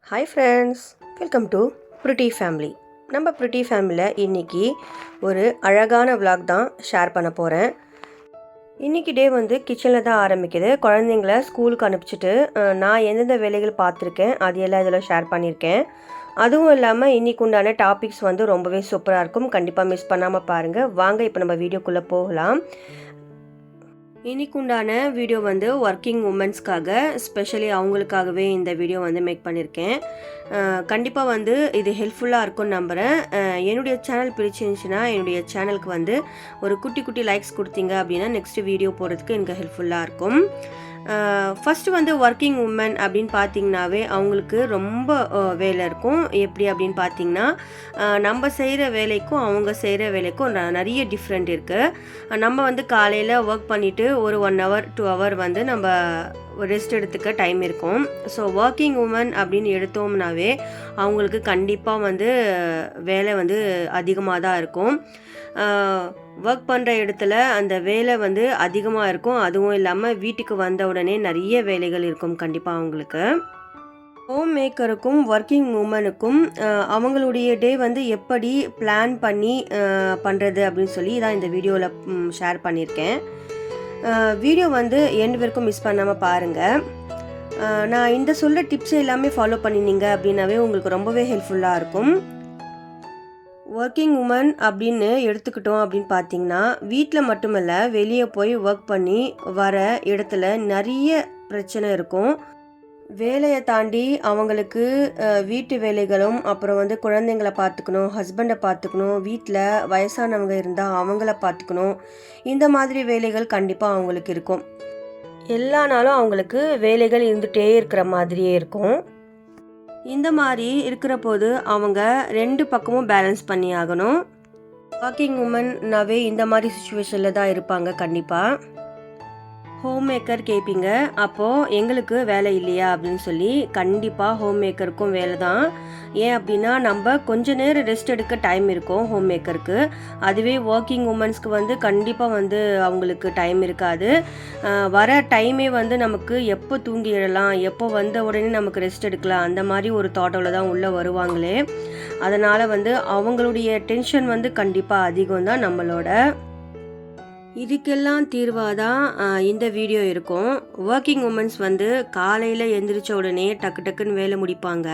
Hi friends, welcome to pretty family. நம்ம pretty ஃபேமிலியில் இன்றைக்கி ஒரு அழகான vlog தான் ஷேர் பண்ண போகிறேன். இன்றைக்கி டே வந்து கிச்சனில் தான் ஆரம்பிக்குது. குழந்தைங்கள ஸ்கூலுக்கு அனுப்பிச்சிட்டு நான் எந்தெந்த வேலைகள் பார்த்துருக்கேன் அது எல்லாம் இதில் ஷேர் பண்ணியிருக்கேன். அதுவும் இல்லாமல் இன்றைக்கு உண்டான டாபிக்ஸ் வந்து ரொம்பவே சூப்பராக இருக்கும். கண்டிப்பாக மிஸ் பண்ணாமல் பாருங்கள். வாங்க இப்போ நம்ம வீடியோக்குள்ளே போகலாம். இன்றைக்கு உண்டான வீடியோ வந்து ஒர்க்கிங் உமன்ஸ்க்காக ஸ்பெஷலி அவங்களுக்காகவே இந்த வீடியோ வந்து மேக் பண்ணியிருக்கேன். கண்டிப்பாக வந்து இது ஹெல்ப்ஃபுல்லாக இருக்கும்னு நம்புகிறேன். என்னுடைய சேனல் பிடிச்சிருந்துச்சுன்னா என்னுடைய சேனலுக்கு வந்து ஒரு குட்டி குட்டி லைக்ஸ் கொடுத்தீங்க அப்படின்னா நெக்ஸ்ட் வீடியோ போடுறதுக்கு எனக்கு ஹெல்ப்ஃபுல்லாக இருக்கும். ஃபஸ்ட்டு வந்து ஒர்க்கிங் உமன் அப்படின்னு பார்த்திங்கனாவே அவங்களுக்கு ரொம்ப வேலை இருக்கும். எப்படி அப்படின்னு பார்த்திங்கன்னா நம்ம செய்கிற வேலைக்கும் அவங்க செய்கிற வேலைக்கும் நிறைய டிஃப்ரெண்ட் இருக்குது. நம்ம வந்து காலையில் ஒர்க் பண்ணிவிட்டு ஒரு 1 hour 2 hour வந்து நம்ம ரெஸ்ட் எடுத்துக்க டைம் இருக்கும். ஸோ ஒர்க்கிங் உமன் அப்படின்னு எடுத்தோம்னாவே அவங்களுக்கு கண்டிப்பாக வந்து வேலை வந்து அதிகமாக தான் இருக்கும். ஒர்க் பண்ணுற இடத்துல அந்த வேலை வந்து அதிகமாக இருக்கும். அதுவும் இல்லாமல் வீட்டுக்கு வந்த உடனே நிறைய வேலைகள் இருக்கும் கண்டிப்பாக அவங்களுக்கு. ஹோம் மேக்கருக்கும் ஒர்க்கிங் உமனுக்கும் அவங்களுடைய டே வந்து எப்படி பிளான் பண்ணி பண்ணுறது அப்படின்னு சொல்லி தான் இந்த வீடியோவில் ஷேர் பண்ணியிருக்கேன். வீடியோ வந்து எண்டு வரைக்கும் மிஸ் பண்ணாமல் பாருங்கள். நான் இந்த சொல்கிற டிப்ஸ் எல்லாமே ஃபாலோ பண்ணினீங்க அப்படின்னாவே உங்களுக்கு ரொம்பவே ஹெல்ப்ஃபுல்லாக இருக்கும். ஒர்க்கிங் உமன் அப்படின்னு எடுத்துக்கிட்டோம் அப்படின்னு பார்த்தீங்கன்னா வீட்டில் மட்டுமல்ல வெளியே போய் ஒர்க் பண்ணி வர இடத்துல நிறைய பிரச்சனை இருக்கும். வேலையை தாண்டி அவங்களுக்கு வீட்டு வேலைகளும் அப்புறம் வந்து குழந்தைங்கள பார்த்துக்கணும், ஹஸ்பண்டை பார்த்துக்கணும், வீட்டில் வயசானவங்க இருந்தால் அவங்கள பார்த்துக்கணும். இந்த மாதிரி வேலைகள் கண்டிப்பாக அவங்களுக்கு இருக்கும். எல்லா நாளும் அவங்களுக்கு வேலைகள் இருந்துகிட்டே இருக்கிற மாதிரியே இருக்கும். இந்த மாதிரி இருக்கிற போது அவங்க 2 பக்கமும் பேலன்ஸ் பண்ணி ஆகணும். ஒர்க்கிங் உமன்னாவே இந்த மாதிரி சுச்சுவேஷனில் தான் இருப்பாங்க கண்டிப்பாக. ஹோம் மேக்கர் கேட்பீங்க, அப்போது எங்களுக்கு வேலை இல்லையா அப்படின்னு சொல்லி. கண்டிப்பாக ஹோம் மேக்கருக்கும் வேலை தான். ஏன் அப்படின்னா நம்ம கொஞ்ச நேரம் ரெஸ்ட் எடுக்க டைம் இருக்கும் ஹோம் மேக்கருக்கு. அதுவே ஒர்க்கிங் உமன்ஸ்க்கு வந்து கண்டிப்பாக வந்து அவங்களுக்கு டைம் இருக்காது. வர டைமே வந்து நமக்கு எப்போ தூங்கி எழலாம், எப்போ வந்த உடனே நமக்கு ரெஸ்ட் எடுக்கலாம், அந்த மாதிரி ஒரு தாட்டோவில் தான் உள்ளே வருவாங்களே. அதனால் வந்து அவங்களுடைய டென்ஷன் வந்து கண்டிப்பாக அதிகம் தான் நம்மளோட. இதுக்கெல்லாம் தீர்வாக தான் இந்த வீடியோ இருக்கும். ஒர்க்கிங் உமன்ஸ் வந்து காலையில் எந்திரிச்ச உடனே டக்கு டக்குன்னு வேலை முடிப்பாங்க.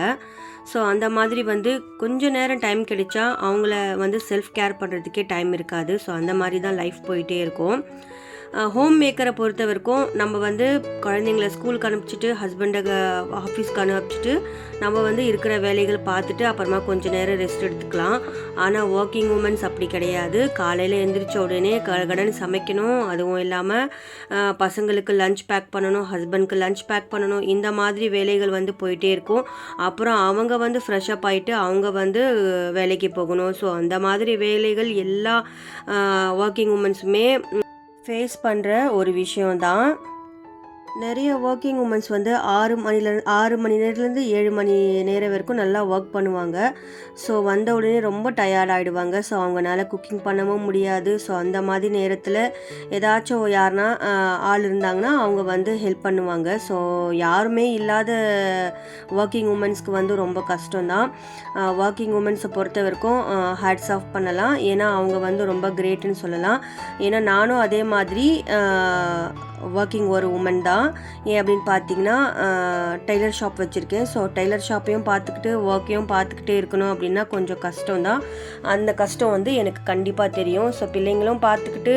ஸோ அந்த மாதிரி வந்து கொஞ்சம் நேரம் டைம் கிடைச்சா அவங்கள வந்து செல்ஃப் கேர் பண்ணுறதுக்கே டைம் இருக்காது. ஸோ அந்த மாதிரி தான் லைஃப் போயிட்டே இருக்கும். ஹோம் மேக்கரை பொறுத்த வரைக்கும் நம்ம வந்து குழந்தைங்கள ஸ்கூலுக்கு அனுப்பிச்சிட்டு ஹஸ்பண்டை ஆஃபீஸ்க்கு அனுப்பிச்சிட்டு நம்ம வந்து இருக்கிற வேலைகள் பார்த்துட்டு அப்புறமா கொஞ்சம் நேரம் ரெஸ்ட் எடுத்துக்கலாம். ஆனால் ஒர்க்கிங் உமன்ஸ் அப்படி கிடையாது. காலையில் எழுந்திரிச்ச உடனே கடகடன்னு சமைக்கணும். அதுவும் இல்லாமல் பசங்களுக்கு லஞ்ச் பேக் பண்ணணும், ஹஸ்பண்ட்க்கு லஞ்ச் பேக் பண்ணணும். இந்த மாதிரி வேலைகள் வந்து போயிட்டே இருக்கும். அப்புறம் அவங்க வந்து ஃப்ரெஷ்அப் ஆகிட்டு அவங்க வந்து வேலைக்கு போகணும். ஸோ அந்த மாதிரி வேலைகள் எல்லா ஒர்க்கிங் உமன்ஸுமே ஃபேஸ் பண்ணுற ஒரு விஷயம்தான். நிறைய ஒர்க்கிங் உமன்ஸ் வந்து 6 மணி நேரத்துலேருந்து 7 மணி நேரம் வரைக்கும் நல்லா ஒர்க் பண்ணுவாங்க. ஸோ வந்த உடனே ரொம்ப டயர்ட் ஆகிடுவாங்க. ஸோ அவங்களால குக்கிங் பண்ணவும் முடியாது. ஸோ அந்த மாதிரி நேரத்தில் ஏதாச்சும் யாருனா ஆள் இருந்தாங்கன்னா அவங்க வந்து ஹெல்ப் பண்ணுவாங்க. ஸோ யாருமே இல்லாத ஒர்க்கிங் உமன்ஸ்க்கு வந்து ரொம்ப கஷ்டம்தான். ஒர்க்கிங் உமன்ஸை பொறுத்த வரைக்கும் ஹேட்ஸ் ஆஃப் பண்ணலாம். ஏன்னா அவங்க வந்து ரொம்ப கிரேட்டுன்னு சொல்லலாம். ஏன்னா நானும் அதே மாதிரி ஒர்க்கிங் ஒரு உமன் தான். ஏன் அப்படின்னு பார்த்தீங்கன்னா டெய்லர் ஷாப் வச்சுருக்கேன். ஸோ டெய்லர் ஷாப்பையும் பார்த்துக்கிட்டு ஒர்க்கையும் பார்த்துக்கிட்டே இருக்கணும் அப்படின்னா கொஞ்சம் கஷ்டம்தான். அந்த கஷ்டம் வந்து எனக்கு கண்டிப்பாக தெரியும். ஸோ பிள்ளைங்களும் பார்த்துக்கிட்டு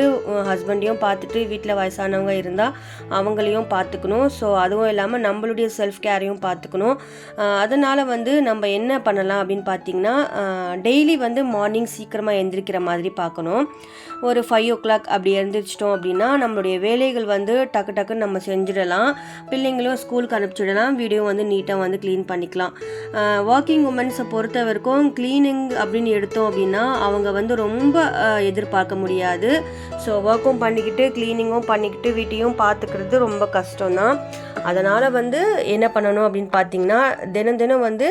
ஹஸ்பண்டையும் பார்த்துட்டு வீட்டில் வயசானவங்க இருந்தால் அவங்களையும் பார்த்துக்கணும். ஸோ அதுவும் இல்லாமல் நம்மளுடைய செல்ஃப் கேரையும் பார்த்துக்கணும். அதனால் வந்து நம்ம என்ன பண்ணலாம் அப்படின்னு பார்த்தீங்கன்னா டெய்லி வந்து மார்னிங் சீக்கிரமாக எழுந்திரிக்கிற மாதிரி பார்க்கணும். ஒரு 5 o'clock அப்படி எழுந்திரிச்சிட்டோம் அப்படின்னா நம்மளுடைய வேலைகள் வந்து டக்கு டக்குன்னு நம்ம செஞ்சிடலாம். பிள்ளைங்களும் ஸ்கூலுக்கு அனுப்பிச்சிடலாம். வீடியோ வந்து நீட்டாக வந்து க்ளீன் பண்ணிக்கலாம். ஒர்க்கிங் உமன்ஸை பொறுத்த வரைக்கும் க்ளீனிங் அப்படின்னு எடுத்தோம் அப்படின்னா அவங்க வந்து ரொம்ப எதிர்பார்க்க முடியாது. ஸோ ஒர்க்கும் பண்ணிக்கிட்டு க்ளீனிங்கும் பண்ணிக்கிட்டு வீட்டையும் பார்த்துக்கிறது ரொம்ப கஷ்டம்தான். அதனால் வந்து என்ன பண்ணணும் அப்படின்னு பார்த்தீங்கன்னா தினம் தினம் வந்து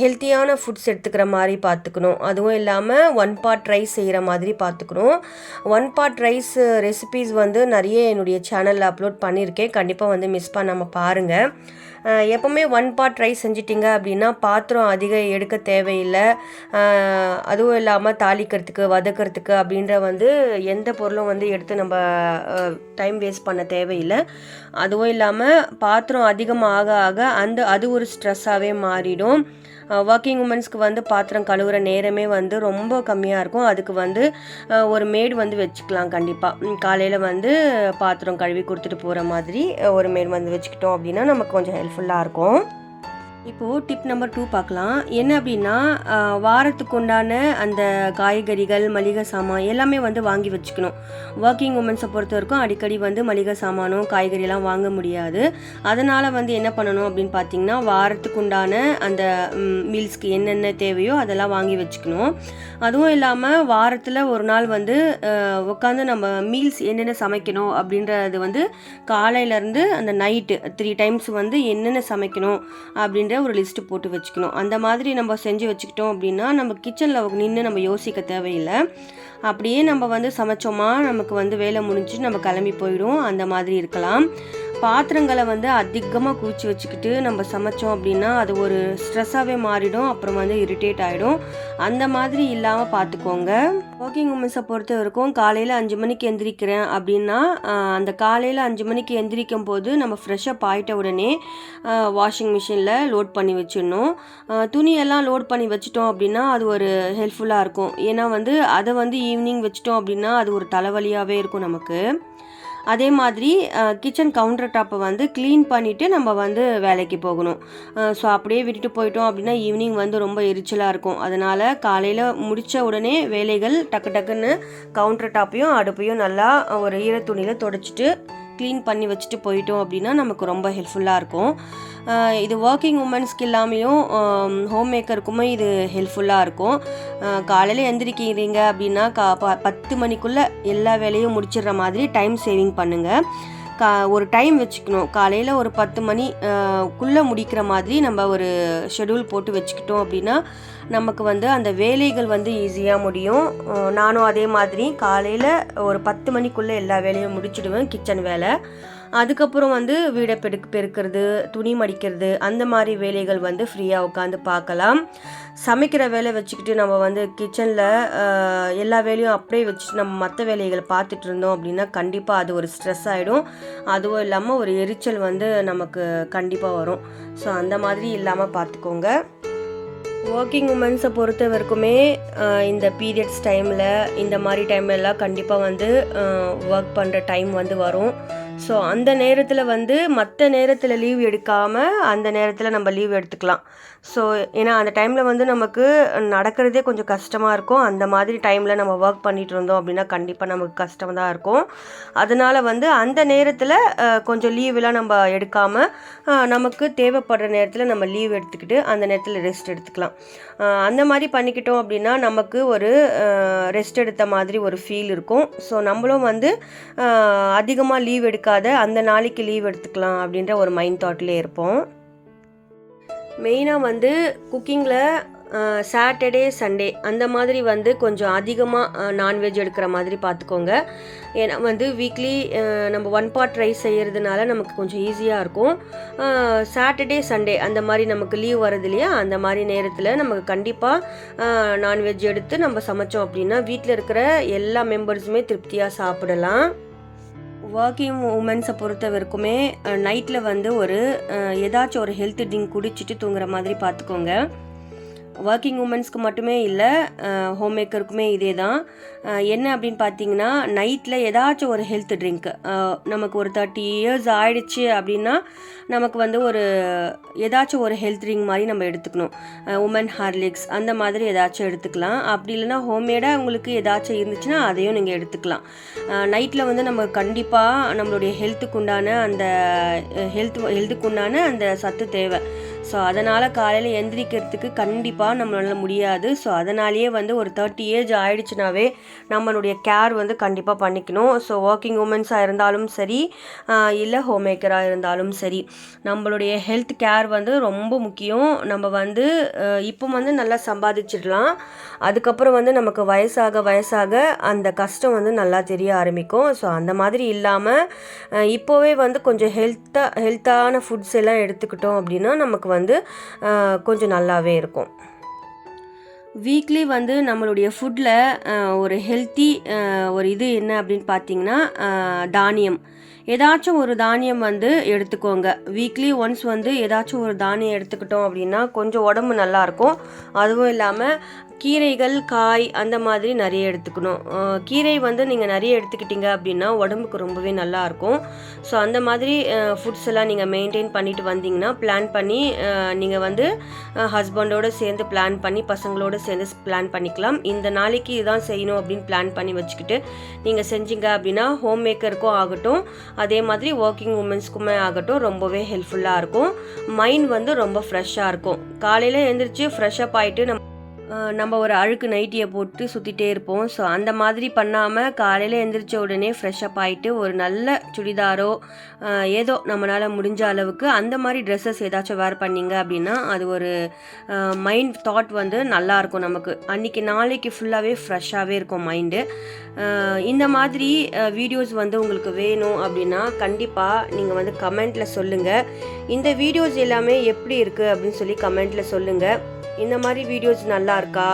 ஹெல்த்தியான ஃபுட்ஸ் எடுத்துக்கிற மாதிரி பார்த்துக்கணும். அதுவும் இல்லாமல் 1 pot ரைஸ் செய்கிற மாதிரி பார்த்துக்கணும். 1 pot ரைஸ் ரெசிபீஸ் வந்து நிறைய என்னுடைய சேனலில் அப்லோட் பண்ணியிருக்கேன். கண்டிப்பாக வந்து மிஸ் பண்ணாமல் பாருங்கள். எப்போவுமே ஒன் பாட் ரைஸ் செஞ்சிட்டிங்க அப்படின்னா பாத்திரம் அதிகம் எடுக்க தேவையில்லை. அதுவும் இல்லாமல் தாளிக்கிறதுக்கு வதக்கிறதுக்கு அப்படின்ற வந்து எந்த பொருளும் வந்து எடுத்து நம்ம டைம் வேஸ்ட் பண்ண தேவையில்லை. அதுவும் இல்லாமல் பாத்திரம் அதிகமாக ஆக அது ஒரு ஸ்ட்ரெஸ்ஸாகவே மாறிடும். ஒர்க்கிங் உமன்ஸ்க்கு வந்து பாத்திரம் கழுவுற நேரமே வந்து ரொம்ப கம்மியாக இருக்கும். அதுக்கு வந்து ஒரு மேடு வந்து வச்சுக்கலாம். கண்டிப்பாக காலையில் வந்து பாத்திரம் கழுவி கொடுத்துட்டு போகிற மாதிரி ஒரு மேடு வந்து வச்சுக்கிட்டோம் அப்படின்னா நமக்கு கொஞ்சம் ஹெல்ப்ஃபுல்லாக இருக்கும். இப்போது டிப் நம்பர் 2 பார்க்கலாம். என்ன அப்படின்னா, வாரத்துக்கு உண்டான அந்த காய்கறிகள், மளிகை சாமான் எல்லாமே வந்து வாங்கி வச்சுக்கணும். ஒர்க்கிங் உமன்ஸை பொறுத்த வரைக்கும் அடிக்கடி வந்து மளிகை சாமானும் காய்கறியெல்லாம் வாங்க முடியாது. அதனால் வந்து என்ன பண்ணணும் அப்படின்னு பார்த்தீங்கன்னா, வாரத்துக்கு உண்டான அந்த மீல்ஸ்க்கு என்னென்ன தேவையோ அதெல்லாம் வாங்கி வச்சுக்கணும். அதுவும் இல்லாமல் வாரத்தில் ஒரு நாள் வந்து உட்காந்து நம்ம மீல்ஸ் என்னென்ன சமைக்கணும் அப்படின்றது வந்து காலையிலேருந்து அந்த நைட்டு 3 டைம்ஸ் வந்து என்னென்ன சமைக்கணும் அப்படின்ற ஒரு லிஸ்ட்டு போட்டு வச்சுக்கணும். அந்த மாதிரி நம்ம செஞ்சு வச்சுக்கிட்டோம் அப்படின்னா நம்ம கிச்சனில் நின்று நம்ம யோசிக்க தேவையில்லை. அப்படியே நம்ம வந்து சமைச்சோமா நமக்கு வந்து வேலை முடிஞ்சு நம்ம கிளம்பி போயிடும். அந்த மாதிரி இருக்கலாம். பாத்திரங்களை வந்து அதிகமாக குவிச்சு வச்சுக்கிட்டு நம்ம சமைச்சோம் அப்படின்னா அது ஒரு ஸ்ட்ரெஸ்ஸாகவே மாறிடும். அப்புறம் வந்து இரிட்டேட் ஆகிடும். அந்த மாதிரி இல்லாமல் பார்த்துக்கோங்க. ஒர்க்கிங் உமன்ஸை பொறுத்த வரைக்கும் காலையில் 5 மணிக்கு எந்திரிக்கிறேன் அப்படின்னா அந்த காலையில் 5 மணிக்கு எந்திரிக்கும் போது நம்ம ஃப்ரெஷ்ஷப் ஆகிட்ட உடனே வாஷிங் மிஷினில் லோட் பண்ணி வச்சிடணும். துணியெல்லாம் லோட் பண்ணி வச்சிட்டோம் அப்படின்னா அது ஒரு ஹெல்ப்ஃபுல்லாக இருக்கும். ஏன்னா வந்து அதை வந்து ஈவினிங் வச்சிட்டோம் அப்படின்னா அது ஒரு தலைவலியாகவே இருக்கும் நமக்கு. அதே மாதிரி கிச்சன் கவுண்டர் டாப்பை வந்து க்ளீன் பண்ணிவிட்டு நம்ம வந்து வேலைக்கு போகணும். ஸோ அப்படியே விட்டுட்டு போயிட்டோம் அப்படின்னா ஈவினிங் வந்து ரொம்ப எரிச்சலாக இருக்கும். அதனால் காலையில் முடித்த உடனே வேலைகள் டக்கு டக்குன்னு கவுண்டர் டாப்பையும் அடுப்பையும் நல்லா ஒரு ஈரத்துணியில் துடைச்சிட்டு க்ளீன் பண்ணி வச்சுட்டு போயிட்டோம் அப்படின்னா நமக்கு ரொம்ப ஹெல்ப்ஃபுல்லாக இருக்கும். இது ஒர்க்கிங் உமன்ஸ்க்கு இல்லாமையும் ஹோம் மேக்கருக்குமே இது ஹெல்ப்ஃபுல்லாக இருக்கும். காலையில் எந்திரிக்கிறீங்க அப்படின்னா 10 மணிக்குள்ளே எல்லா வேலையும் முடிச்சிடுற மாதிரி டைம் சேவிங் பண்ணுங்கள். ஒரு டைம் வச்சுக்கணும். காலையில் ஒரு 10 மணிக்குள்ளே முடிக்கிற மாதிரி நம்ம ஒரு ஷெடியூல் போட்டு வச்சுக்கிட்டோம் அப்படின்னா நமக்கு வந்து அந்த வேலைகள் வந்து ஈஸியாக முடியும். நானும் அதே மாதிரி காலையில் ஒரு 10 மணிக்குள்ளே எல்லா வேலையும் முடிச்சிடுவேன் கிச்சன் வேலை. அதுக்கப்புறம் வந்து வீடை பெருக்கிறது, துணி மடிக்கிறது அந்த மாதிரி வேலைகள் வந்து ஃப்ரீயாக உட்காந்து பார்க்கலாம். சமைக்கிற வேலை வச்சுக்கிட்டு நம்ம வந்து கிச்சனில் எல்லா வேலையும் அப்படியே வச்சுட்டு நம்ம மற்ற வேலைகளை பார்த்துட்டு இருந்தோம் அப்படின்னா கண்டிப்பாக அது ஒரு ஸ்ட்ரெஸ் ஆகிடும். அதுவும் இல்லாமல் ஒரு எரிச்சல் வந்து நமக்கு கண்டிப்பாக வரும். ஸோ அந்த மாதிரி இல்லாமல் பார்த்துக்கோங்க. ஒர்க்கிங் உமன்ஸை பொறுத்த வரைக்குமே இந்த பீரியட்ஸ் டைமில் இந்த மாதிரி டைம்லலாம் கண்டிப்பாக வந்து ஒர்க் பண்ணுற டைம் வந்து வரும். ஸோ அந்த நேரத்தில் வந்து மற்ற நேரத்தில் லீவ் எடுக்காமல் அந்த நேரத்தில் நம்ம லீவ் எடுத்துக்கலாம். ஸோ ஏன்னா அந்த டைமில் வந்து நமக்கு நடக்கிறதே கொஞ்சம் கஷ்டமாக இருக்கும். அந்த மாதிரி டைமில் நம்ம ஒர்க் பண்ணிகிட்டு இருந்தோம் அப்படின்னா கண்டிப்பாக நமக்கு கஷ்டமாக தான் இருக்கும். அதனால் வந்து அந்த நேரத்தில் கொஞ்சம் லீவெலாம் நம்ம எடுக்காமல் நமக்கு தேவைப்படுற நேரத்தில் நம்ம லீவ் எடுத்துக்கிட்டு அந்த நேரத்தில் ரெஸ்ட் எடுத்துக்கலாம். அந்த மாதிரி பண்ணிக்கிட்டோம் அப்படின்னா நமக்கு ஒரு ரெஸ்ட் எடுத்த மாதிரி ஒரு ஃபீல் இருக்கும். ஸோ நம்மளும் வந்து அதிகமாக லீவ் எடுக்காத அந்த நாளைக்கு லீவ் எடுத்துக்கலாம் அப்படின்ற ஒரு மைண்ட் தாட்லேயே இருப்போம். மெயினாக வந்து குக்கிங்கில் சாட்டர்டே சண்டே அந்த மாதிரி வந்து கொஞ்சம் அதிகமாக நான்வெஜ் எடுக்கிற மாதிரி பார்த்துக்கோங்க. ஏன்னா வந்து வீக்லி நம்ம 1 பாட் ரைஸ் செய்கிறதுனால நமக்கு கொஞ்சம் ஈஸியாக இருக்கும். சாட்டர்டே சண்டே அந்த மாதிரி நமக்கு லீவ் வரது இல்லையா, அந்த மாதிரி நேரத்தில் நமக்கு கண்டிப்பாக நான்வெஜ் எடுத்து நம்ம சமைச்சோம் அப்படின்னா வீட்டில் இருக்கிற எல்லா மெம்பர்ஸுமே திருப்தியாக சாப்பிடலாம். ஒர்க்கிங் உமன்ஸை பொறுத்த வரைக்குமே நைட்டில் வந்து ஏதாச்சும் ஒரு ஹெல்த் ட்ரிங்க் குடிச்சிட்டு தூங்குற மாதிரி பார்த்துக்கோங்க. ஒர்க்கிங் உமன்ஸ்க்கு மட்டுமே இல்லை, ஹோம் மேக்கருக்குமே இதே தான். என்ன அப்படின்னு பார்த்தீங்கன்னா நைட்டில் ஏதாச்சும் ஒரு ஹெல்த் ட்ரிங்க் நமக்கு ஒரு 30 இயர்ஸ் ஆயிடுச்சு அப்படின்னா நமக்கு வந்து ஏதாச்சும் ஒரு ஹெல்த் ட்ரிங்க் மாதிரி நம்ம எடுத்துக்கணும். உமன் ஹார்லிக்ஸ் அந்த மாதிரி ஏதாச்சும் எடுத்துக்கலாம். அப்படி இல்லைனா ஹோம்மேடாக உங்களுக்கு ஏதாச்சும் இருந்துச்சுன்னா அதையும் நீங்கள் எடுத்துக்கலாம். நைட்டில் வந்து நம்ம கண்டிப்பாக நம்மளுடைய ஹெல்த்துக்குண்டான அந்த சத்து தேவை. ஸோ அதனால் காலையில் எந்திரிக்கிறதுக்கு கண்டிப்பாக நம்மளால முடியாது. ஸோ அதனாலேயே வந்து ஒரு 30 ஏஜ் ஆயிடுச்சுனாவே நம்மளுடைய கேர் வந்து கண்டிப்பாக பண்ணிக்கணும். ஸோ ஒர்க்கிங் உமன்ஸாக இருந்தாலும் சரி, இல்லை ஹோம் மேக்கராக இருந்தாலும் சரி, நம்மளுடைய ஹெல்த் கேர் வந்து ரொம்ப முக்கியம். நம்ம வந்து இப்போ வந்து நல்லா சம்பாதிச்சிடலாம், அதுக்கப்புறம் வந்து நமக்கு வயசாக அந்த கஷ்டம் வந்து நல்லா தெரிய ஆரம்பிக்கும். ஸோ அந்த மாதிரி இல்லாமல் இப்போவே வந்து கொஞ்சம் ஹெல்த்தான ஃபுட்ஸ் எல்லாம் எடுத்துக்கிட்டோம் அப்படின்னா நமக்கு வந்து கொஞ்சம் நல்லாவே இருக்கும். வீக்லி வந்து நம்மளுடைய ஃபுட்டில் ஒரு ஹெல்த்தி ஒரு இது என்ன அப்படின்னு பார்த்தீங்கன்னா, தானியம், ஏதாச்சும் ஒரு தானியம் வந்து எடுத்துக்கோங்க. வீக்லி ஒன்ஸ் வந்து ஏதாச்சும் ஒரு தானியம் எடுத்துக்கிட்டோம் அப்படின்னா கொஞ்சம் உடம்பு நல்லாயிருக்கும். அதுவும் இல்லாமல் கீரைகள், காய் அந்த மாதிரி நிறைய எடுத்துக்கணும். கீரை வந்து நீங்கள் நிறைய எடுத்துக்கிட்டீங்க அப்படின்னா உடம்புக்கு ரொம்பவே நல்லாயிருக்கும். ஸோ அந்த மாதிரி ஃபுட்ஸ் எல்லாம் நீங்கள் மெயின்டைன் பண்ணிட்டு வந்தீங்கன்னா, பிளான் பண்ணி நீங்கள் வந்து ஹஸ்பண்டோடு சேர்ந்து பிளான் பண்ணி, பசங்களோடு சேர்ந்து பிளான் பண்ணிக்கலாம். இந்த நாளைக்கு இதான் செய்யணும் அப்படின்னு பிளான் பண்ணி வச்சுக்கிட்டு நீங்கள் செஞ்சீங்க அப்படின்னா ஹோம் மேக்கருக்கும் ஆகட்டும், அதே மாதிரி ஒர்க்கிங் உமன்ஸ்க்குமே ஆகட்டும் ரொம்பவே ஹெல்ப்ஃபுல்லாக இருக்கும். மைண்ட் வந்து ரொம்ப ஃப்ரெஷ்ஷாக இருக்கும். காலையில் எழுந்திரிச்சு ஃப்ரெஷ்ஷப் ஆகிட்டு நம்ம ஒரு அழுக்கு நைட்டியை போட்டு சுற்றிட்டே இருப்போம். ஸோ அந்த மாதிரி பண்ணாமல் காலையில் எழுந்திரிச்ச உடனே ஃப்ரெஷ்ஷப் ஆகிட்டு ஒரு நல்ல சுடிதாரோ ஏதோ நம்மளால் முடிஞ்ச அளவுக்கு அந்த மாதிரி ட்ரெஸ்ஸஸ் ஏதாச்சும் வேர் பண்ணிங்க அப்படின்னா அது ஒரு மைண்ட் தாட் வந்து நல்லாயிருக்கும். நமக்கு அன்றைக்கி நாளைக்கு ஃபுல்லாகவே ஃப்ரெஷ்ஷாகவே இருக்கும் மைண்டு. இந்த மாதிரி வீடியோஸ் வந்து உங்களுக்கு வேணும் அப்படின்னா கண்டிப்பாக நீங்கள் வந்து கமெண்ட்டில் சொல்லுங்கள். இந்த வீடியோஸ் எல்லாமே எப்படி இருக்குது அப்படின்னு சொல்லி கமெண்ட்டில் சொல்லுங்கள். இந்த மாதிரி வீடியோஸ் நல்லா இருக்கா,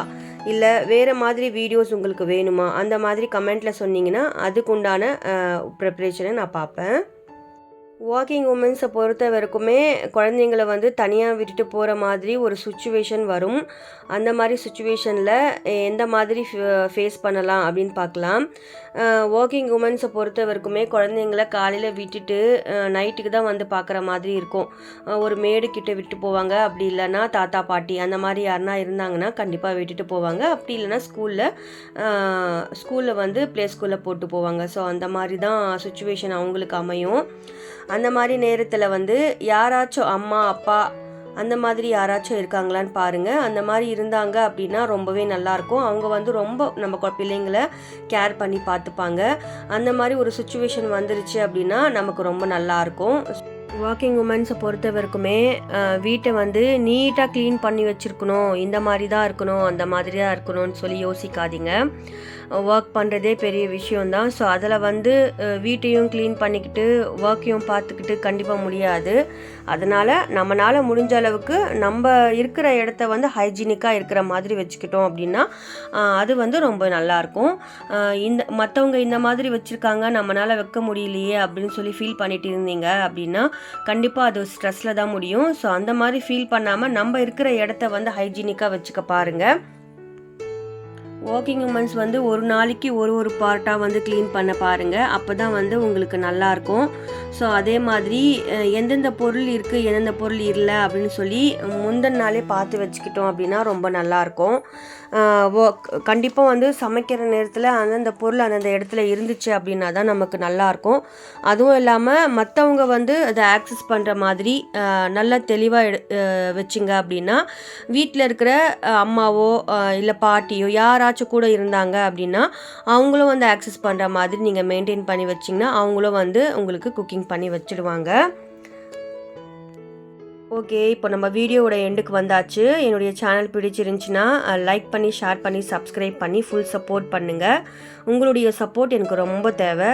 இல்லை வேறு மாதிரி வீடியோஸ் உங்களுக்கு வேணுமா, அந்த மாதிரி கமெண்ட்டில் சொன்னீங்கன்னா அதுக்குண்டான ப்ரிப்ரேஷனை நான் பார்ப்பேன். ஒர்க்கிங் உமன்ஸை பொறுத்த வரைக்குமே குழந்தைங்கள வந்து தனியாக விட்டுட்டு போகிற மாதிரி ஒரு சுச்சுவேஷன் வரும். அந்த மாதிரி சுச்சுவேஷனில் எந்த மாதிரி ஃபேஸ் பண்ணலாம் அப்படின்னு பார்க்கலாம். ஒர்க்கிங் உமன்ஸை பொறுத்த வரைக்குமே குழந்தைங்கள காலையில் விட்டுட்டு நைட்டுக்கு தான் வந்து பார்க்குற மாதிரி இருக்கும். ஒரு மேடுக்கிட்ட விட்டு போவாங்க, அப்படி இல்லைன்னா தாத்தா பாட்டி அந்த மாதிரி யாருனா இருந்தாங்கன்னா கண்டிப்பாக விட்டுட்டு போவாங்க. அப்படி இல்லைன்னா ஸ்கூலில் வந்து ப்ளே ஸ்கூலில் போட்டு போவாங்க. ஸோ அந்த மாதிரி தான் சுச்சுவேஷன் அவங்களுக்கு அமையும். அந்த மாதிரி நேரத்தில் வந்து யாராச்சும் அம்மா அப்பா அந்த மாதிரி யாராச்சும் இருக்காங்களான்னு பாருங்கள். அந்த மாதிரி இருந்தாங்க அப்படின்னா ரொம்பவே நல்லாயிருக்கும். அவங்க வந்து ரொம்ப நம்ம பிள்ளைங்களை கேர் பண்ணி பார்த்துப்பாங்க. அந்த மாதிரி ஒரு சுச்சுவேஷன் வந்துருச்சு அப்படின்னா நமக்கு ரொம்ப நல்லாயிருக்கும். ஒர்க்கிங் உமன்ஸை பொறுத்த வரைக்குமே வீட்டை வந்து நீட்டாக க்ளீன் பண்ணி வச்சுருக்கணும், இந்த மாதிரி தான் இருக்கணும், அந்த மாதிரி தான் இருக்கணும்னு சொல்லி யோசிக்காதீங்க. ஒர்க் பண்ணுறதே பெரிய விஷயந்தான். ஸோ அதில் வந்து வீட்டையும் க்ளீன் பண்ணிக்கிட்டு ஒர்க்கையும் பார்த்துக்கிட்டு கண்டிப்பாக முடியாது. அதனால் நம்மளால் முடிஞ்ச அளவுக்கு நம்ம இருக்கிற இடத்த வந்து ஹைஜீனிக்காக இருக்கிற மாதிரி வச்சுக்கிட்டோம் அப்படின்னா அது வந்து ரொம்ப நல்லாயிருக்கும். மற்றவங்க இந்த மாதிரி வச்சுருக்காங்க, நம்மளால் வைக்க முடியலையே அப்படின்னு சொல்லி ஃபீல் பண்ணிட்டு இருந்தீங்க அப்படின்னா கண்டிப்பாக அது ஸ்ட்ரெஸ்ஸில் தான் முடியும். ஸோ அந்த மாதிரி ஃபீல் பண்ணாமல் நம்ம இருக்கிற இடத்த வந்து ஹைஜீனிக்காக வச்சுக்க பாருங்கள். ஒர்க்கிங் உமன்ஸ் வந்து ஒரு நாளைக்கு ஒரு பார்ட்டாக வந்து க்ளீன் பண்ண பாருங்கள். அப்போ தான் வந்து உங்களுக்கு நல்லாயிருக்கும். ஸோ அதே மாதிரி எந்தெந்த பொருள் இருக்குது எந்தெந்த பொருள் இல்லை அப்படின்னு சொல்லி முந்தின நாளே பார்த்து வச்சுக்கிட்டோம் அப்படின்னா ரொம்ப நல்லாயிருக்கும். கண்டிப்பாக வந்து சமைக்கிற நேரத்தில் அந்தந்த பொருள் அந்தந்த இடத்துல இருந்துச்சு அப்படின்னா தான் நமக்கு நல்லாயிருக்கும். அதுவும் இல்லாமல் மற்றவங்க வந்து அதை ஆக்சஸ் பண்ணுற மாதிரி நல்லா தெளிவாக வச்சுங்க அப்படின்னா வீட்டில் இருக்கிற அம்மாவோ இல்லை பாட்டியோ யாராச்சும் கூட இருந்தாங்க அப்படின்னா அவங்களும் வந்து ஆக்சஸ் பண்ணுற மாதிரி நீங்கள் மெயின்டைன் பண்ணி வச்சிங்கன்னா அவங்களும் வந்து உங்களுக்கு குக்கிங் பண்ணி வச்சுடுவாங்க. ஓகே, இப்போ நம்ம வீடியோவோட எண்டுக்கு வந்தாச்சு. என்னுடைய சேனல் பிடிச்சிருந்துச்சின்னா லைக் பண்ணி, ஷேர் பண்ணி, சப்ஸ்கிரைப் பண்ணி ஃபுல் சப்போர்ட் பண்ணுங்கள். உங்களுடைய சப்போர்ட் எனக்கு ரொம்ப தேவை.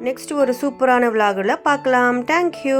நெக்ஸ்ட் ஒரு சூப்பரான விலாகில் பார்க்கலாம். தேங்க்யூ.